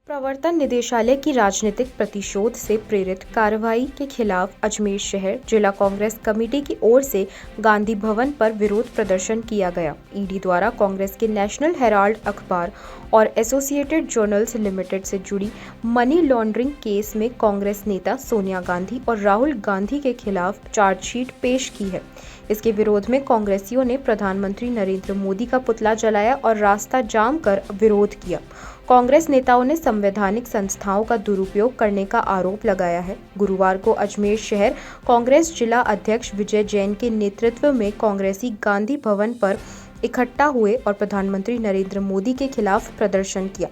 प्रवर्तन निदेशालय की राजनीतिक प्रतिशोध से प्रेरित कार्रवाई के खिलाफ अजमेर शहर जिला कांग्रेस कमेटी की ओर से गांधी भवन पर विरोध प्रदर्शन किया गया। ईडी द्वारा कांग्रेस के नेशनल हेराल्ड अखबार और एसोसिएटेड जर्नल्स लिमिटेड से जुड़ी मनी लॉन्ड्रिंग केस में कांग्रेस नेता सोनिया गांधी और राहुल गांधी के खिलाफ चार्जशीट पेश की है। इसके विरोध में कांग्रेसियों ने प्रधानमंत्री नरेंद्र मोदी का पुतला जलाया और रास्ता जाम कर विरोध किया। कांग्रेस नेताओं ने संवैधानिक संस्थाओं का दुरुपयोग करने का आरोप लगाया है। गुरुवार को अजमेर शहर कांग्रेस जिला अध्यक्ष विजय जैन के नेतृत्व में कांग्रेसी गांधी भवन पर इकट्ठा हुए और प्रधानमंत्री नरेंद्र मोदी के खिलाफ प्रदर्शन किया।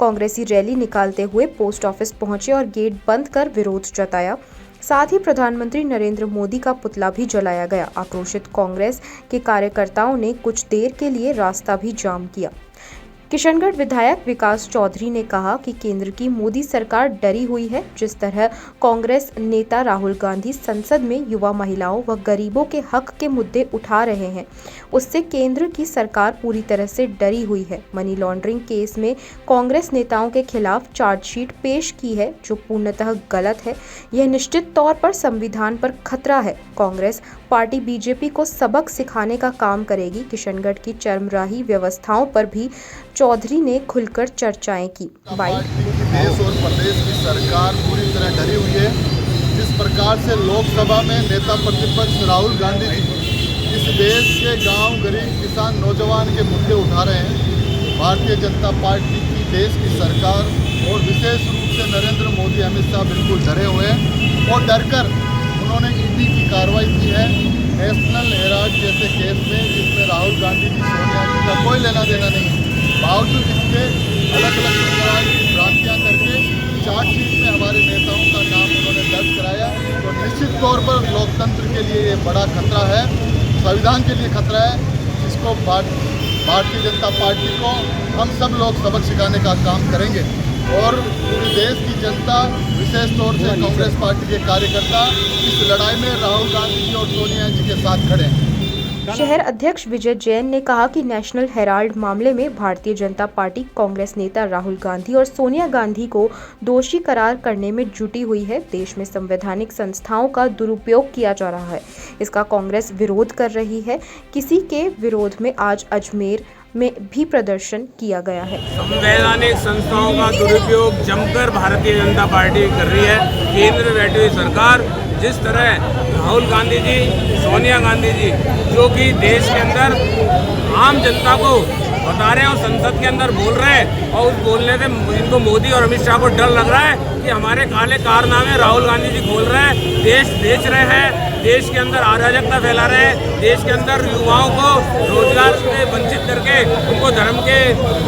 कांग्रेसी रैली निकालते हुए पोस्ट ऑफिस पहुंचे और गेट बंद कर विरोध जताया। साथ ही प्रधानमंत्री नरेंद्र मोदी का पुतला भी जलाया गया। आक्रोशित कांग्रेस के कार्यकर्ताओं ने कुछ देर के लिए रास्ता भी जाम किया। किशनगढ़ विधायक विकास चौधरी ने कहा कि केंद्र की मोदी सरकार डरी हुई है। जिस तरह कांग्रेस नेता राहुल गांधी संसद में युवा, महिलाओं व गरीबों के हक के मुद्दे उठा रहे हैं, उससे केंद्र की सरकार पूरी तरह से डरी हुई है। मनी लॉन्ड्रिंग केस में कांग्रेस नेताओं के खिलाफ चार्जशीट पेश की है, जो पूर्णतः गलत है। यह निश्चित तौर पर संविधान पर खतरा है। कांग्रेस पार्टी बीजेपी को सबक सिखाने का काम करेगी। किशनगढ़ की चरमराही व्यवस्थाओं पर भी चौधरी ने खुलकर चर्चाएं की। देश और प्रदेश की सरकार पूरी तरह डरी हुई है। जिस प्रकार से लोकसभा में नेता प्रतिपक्ष राहुल गांधी जी इस देश के गांव, गरीब, किसान, नौजवान के मुद्दे उठा रहे हैं, भारतीय जनता पार्टी की देश की सरकार और विशेष रूप से नरेंद्र मोदी, अमित शाह बिल्कुल डरे हुए हैं और डरकर उन्होंने ईडी की कार्रवाई की है नेशनल हेराल्ड जैसे केस में, जिसमें राहुल गांधी जी, सोनिया जी का कोई लेना देना नहीं। बावजूद इसके अलग अलग प्रकार की भ्रांतियाँ करके चार्जशीट में हमारे नेताओं का नाम उन्होंने दर्ज कराया। तो निश्चित तौर पर लोकतंत्र के लिए ये बड़ा खतरा है, संविधान के लिए खतरा है, जिसको भारतीय जनता पार्टी को हम सब लोग सबक सिखाने का काम करेंगे और पूरे देश की जनता, विशेष तौर से कांग्रेस पार्टी के कार्यकर्ता इस लड़ाई में राहुल गांधी जी और सोनिया जी के साथ खड़े हैं। शहर अध्यक्ष विजय जैन ने कहा कि नेशनल हेराल्ड मामले में भारतीय जनता पार्टी कांग्रेस नेता राहुल गांधी और सोनिया गांधी को दोषी करार करने में जुटी हुई है। देश में संवैधानिक संस्थाओं का दुरुपयोग किया जा रहा है, इसका कांग्रेस विरोध कर रही है। किसी के विरोध में आज अजमेर में भी प्रदर्शन किया गया है। संवैधानिक संस्थाओं का दुरुपयोग जमकर भारतीय जनता पार्टी कर रही है। केंद्र में बैठी हुई सरकार जिस तरह राहुल गांधी जी, सोनिया गांधी जी, जो कि देश के अंदर आम जनता को बता रहे हैं और संसद के अंदर बोल रहे हैं, और उस बोलने से इनको मोदी और अमित शाह को डर लग रहा है कि हमारे काले कारनामे राहुल गांधी जी खोल रहे हैं, देश बेच रहे हैं, देश के अंदर अराजकता फैला रहे हैं, देश के अंदर युवाओं को रोजगार से वंचित करके उनको धर्म के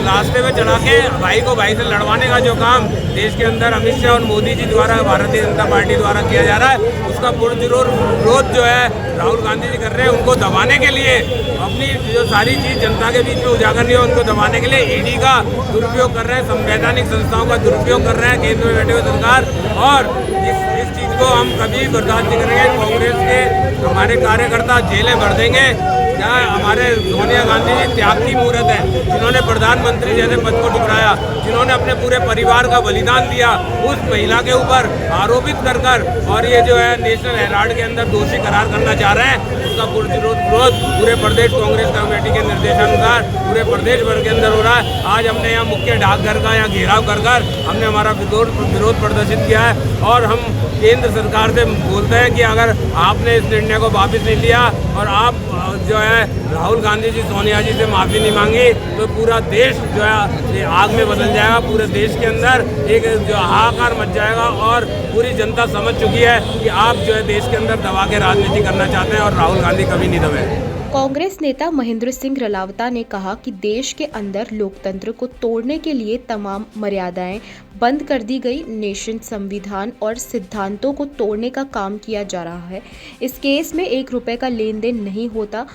रास्ते पे चढ़ा के भाई को भाई से लड़वाने का जो काम देश के अंदर अमित शाह और मोदी जी द्वारा, भारतीय जनता पार्टी द्वारा किया जा रहा है, उसका विरोध जो है राहुल गांधी जी कर रहे हैं। उनको दबाने के लिए, अपनी जो सारी चीज़ जनता के बीच में उजागर नहीं हो, उनको दबाने के लिए ईडी का दुरुपयोग कर रहे हैं, संवैधानिक संस्थाओं का दुरुपयोग कर रहे हैं केंद्र में बैठे हुए सरकार। और इस चीज़ को हम कभी बर्दाश्त नहीं करेंगे। कांग्रेस के हमारे कार्यकर्ता जेलें भर देंगे। क्या हमारे सोनिया गांधी जी त्याग की मूर्त है, जिन्होंने प्रधानमंत्री जैसे पद को ठुकराया, जिन्होंने अपने पूरे परिवार का बलिदान दिया, उस महिला के ऊपर आरोपित कर और ये जो है नेशनल हेराल्ड के अंदर दोषी करार करना चाह रहे हैं, उसका विरोध पूरे प्रदेश कांग्रेस कमेटी के निर्देशानुसार पूरे प्रदेश भर के अंदर हो रहा है। आज हमने यहाँ मुख्य डाकघर का यहाँ घेराव कर हमने हमारा विरोध प्रदर्शित किया है और हम केंद्र सरकार से बोलते हैं कि अगर आपने इस निर्णय को वापस नहीं लिया और आप जो है राहुल गांधी जी, सोनिया जी से माफ़ी नहीं मांगी, तो पूरा देश जो है आग में बदल जाएगा। पूरे देश के अंदर एक जो हाहाकार मच जाएगा और पूरी जनता समझ चुकी है कि आप जो है देश के अंदर दबा के राजनीति करना चाहते हैं और राहुल गांधी कभी नहीं दबे। कांग्रेस नेता महेंद्र सिंह रलावता ने कहा कि देश के अंदर लोकतंत्र को तोड़ने के लिए तमाम मर्यादाएं बंद कर दी गई। नेशन, संविधान और सिद्धांतों को तोड़ने का काम किया जा रहा है। इस केस में 1 रुपए का लेन देन नहीं होता,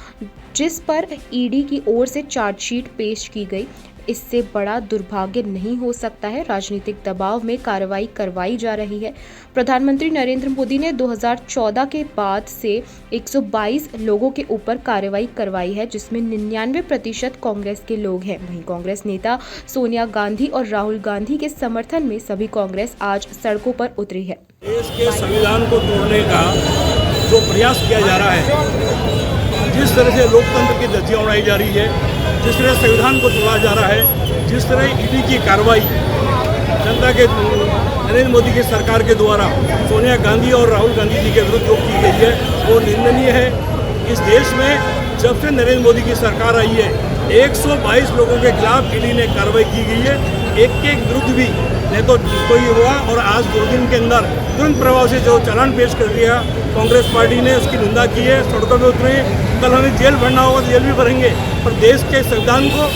जिस पर ईडी की ओर से चार्जशीट पेश की गई। इससे बड़ा दुर्भाग्य नहीं हो सकता है। राजनीतिक दबाव में कार्रवाई करवाई जा रही है। प्रधानमंत्री नरेंद्र मोदी ने 2014 के बाद से 122 लोगों के ऊपर कार्रवाई करवाई है, जिसमें 99% कांग्रेस के लोग हैं। वहीं कांग्रेस नेता सोनिया गांधी और राहुल गांधी के समर्थन में सभी कांग्रेस आज सड़कों पर उतरी है। देश के संविधान को तोड़ने का जो प्रयास किया जा रहा है, जिस तरह से लोकतंत्र की धज्जियां उड़ाई जा रही है, जिस तरह संविधान को तोड़ा जा रहा है, जिस तरह ईडी की कार्रवाई जनता के नरेंद्र मोदी की सरकार के द्वारा सोनिया गांधी और राहुल गांधी जी के विरुद्ध जो की गई है वो निंदनीय है। इस देश में जब से नरेंद्र मोदी की सरकार आई है 122 लोगों के खिलाफ ईडी ने कार्रवाई की गई है। एक विरुद्ध भी नहीं तो कोई हुआ और आज 2 दिन के अंदर तुरंत प्रभाव से जो चालान पेश कर दिया कांग्रेस पार्टी ने, उसकी निंदा की है, सड़कों पर उतरे। कल हमें जेल भरना होगा तो जेल भी भरेंगे, पर देश के संविधान को,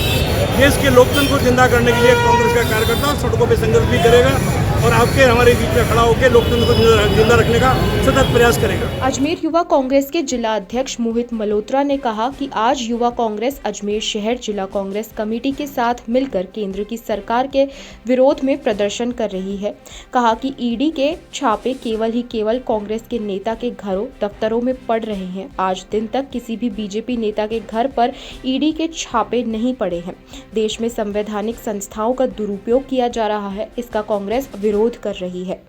देश के लोकतंत्र को जिंदा करने के लिए कांग्रेस का कार्यकर्ता सड़कों पर संघर्ष भी करेगा और आपके हमारे बीच में खड़ा होकर लोकतंत्र को जिंदा रखने का सतत प्रयास करेगा। अजमेर युवा कांग्रेस के जिला अध्यक्ष मोहित मल्होत्रा ने कहा कि आज युवा कांग्रेस अजमेर शहर जिला कांग्रेस कमेटी के साथ मिलकर केंद्र की सरकार के विरोध में प्रदर्शन कर रही है। कहा कि ईडी के छापे केवल कांग्रेस के नेता के घरों दफ्तरों में पड़ रहे हैं। आज दिन तक किसी भी बीजेपी नेता के घर पर ईडी के छापे नहीं पड़े हैं। देश में संवैधानिक संस्थाओं का दुरुपयोग किया जा रहा है, इसका कांग्रेस विरोध कर रही है।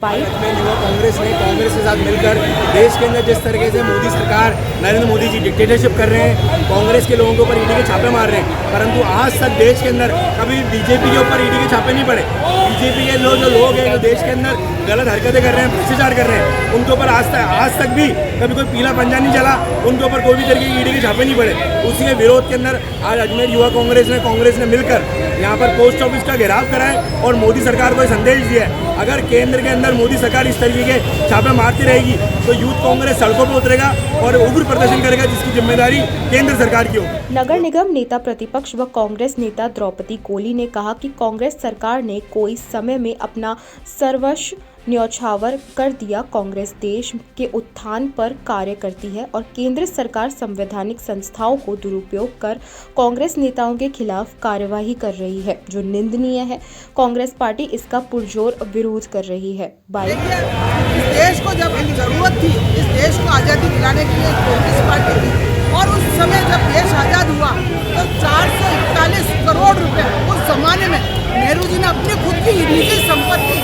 युवा कांग्रेस ने कांग्रेस के साथ मिलकर देश के अंदर जिस तरीके से मोदी सरकार नरेंद्र मोदी जी डिक्टेटरशिप कर रहे हैं, कांग्रेस के लोगों के ऊपर ईडी के छापे मार रहे हैं, परंतु आज तक देश के अंदर कभी बीजेपी के ऊपर ईडी के छापे नहीं पड़े। बीजेपी के जो लोग हैं जो देश के अंदर गलत हरकतें कर रहे हैं, भ्रष्टाचार कर रहे हैं, उनके ऊपर आज तक भी कभी कोई पीला पंजा नहीं चला, उनके ऊपर कोई भी तरीके की ईडी के छापे नहीं पड़े। उसी के विरोध के अंदर आज अजमेर युवा कांग्रेस ने मिलकर यहाँ पर पोस्ट ऑफिस का घेराव करा है और मोदी सरकार को संदेश दिया है, अगर केंद्र के अंदर मोदी सरकार इस तरीके के छापे मारती रहेगी तो यूथ कांग्रेस सड़कों पर उतरेगा और उग्र प्रदर्शन करेगा, जिसकी जिम्मेदारी केंद्र सरकार की होगी। नगर निगम नेता प्रतिपक्ष व कांग्रेस नेता द्रौपदी कोली ने कहा कि कांग्रेस सरकार ने कोई समय में अपना सर्वस्व न्यौछावर कर दिया। कांग्रेस देश के उत्थान पर कार्य करती है और केंद्र सरकार संवैधानिक संस्थाओं को दुरुपयोग कर कांग्रेस नेताओं के खिलाफ कार्यवाही कर रही है, जो निंदनीय है। कांग्रेस पार्टी इसका पुरजोर विरोध कर रही है। इस देश को जब जरूरत थी, इस देश को आज़ादी दिलाने के लिए कांग्रेस पार्टी थी और उस समय जब देश आज़ाद हुआ तो 441 करोड़ रुपए उस जमाने में नेहरू जी ने अपनी खुद की निजी संपत्ति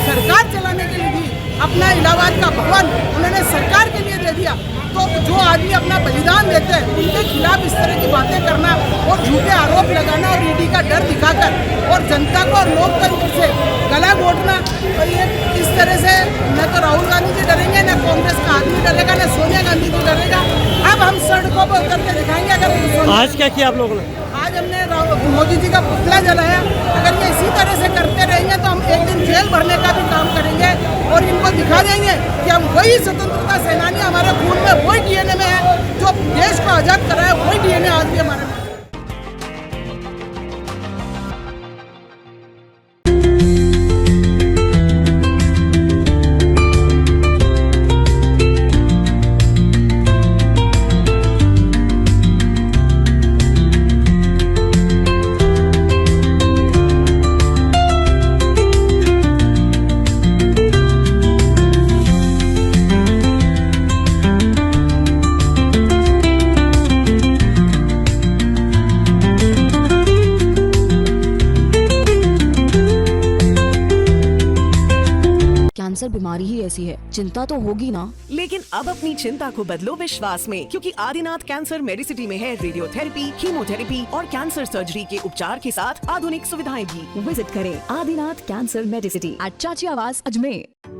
सरकार चलाने के लिए दी। अपना इलाहाबाद का भवन उन्होंने सरकार के लिए दे दिया। तो जो आदमी अपना बलिदान देते हैं उनके खिलाफ इस तरह की बातें करना और झूठे आरोप लगाना और ईडी का डर दिखाकर और जनता को और लोकतंत्र से गला घोटना, तो ये इस तरह से न तो राहुल गांधी जी डरेंगे, न कांग्रेस का आदमी डरेगा, न सोनिया गांधी जी डरेगा। अब हम सड़कों पर उतर के दिखाएंगे। अगर आज क्या किया आप लोगों ने? आज हमने मोदी जी का पुतला जलाया। अगर ये इसी तरह से करते रहेंगे तो हम एक दिन जेल भरने का भी काम करेंगे और इनको दिखा देंगे कि हम वही स्वतंत्रता सेनानी, हमारे खून में वही डीएनए में है, जो देश को आज़ाद कराया, वही डीएनए आज भी हमारे में। कैंसर बीमारी ही ऐसी है, चिंता तो होगी ना। लेकिन अब अपनी चिंता को बदलो विश्वास में, क्योंकि आदिनाथ कैंसर मेडिसिटी में है रेडियोथेरेपी, कीमोथेरेपी और कैंसर सर्जरी के उपचार के साथ आधुनिक सुविधाएं भी। विजिट करें आदिनाथ कैंसर मेडिसिटी एट चाची आवास अजमेर।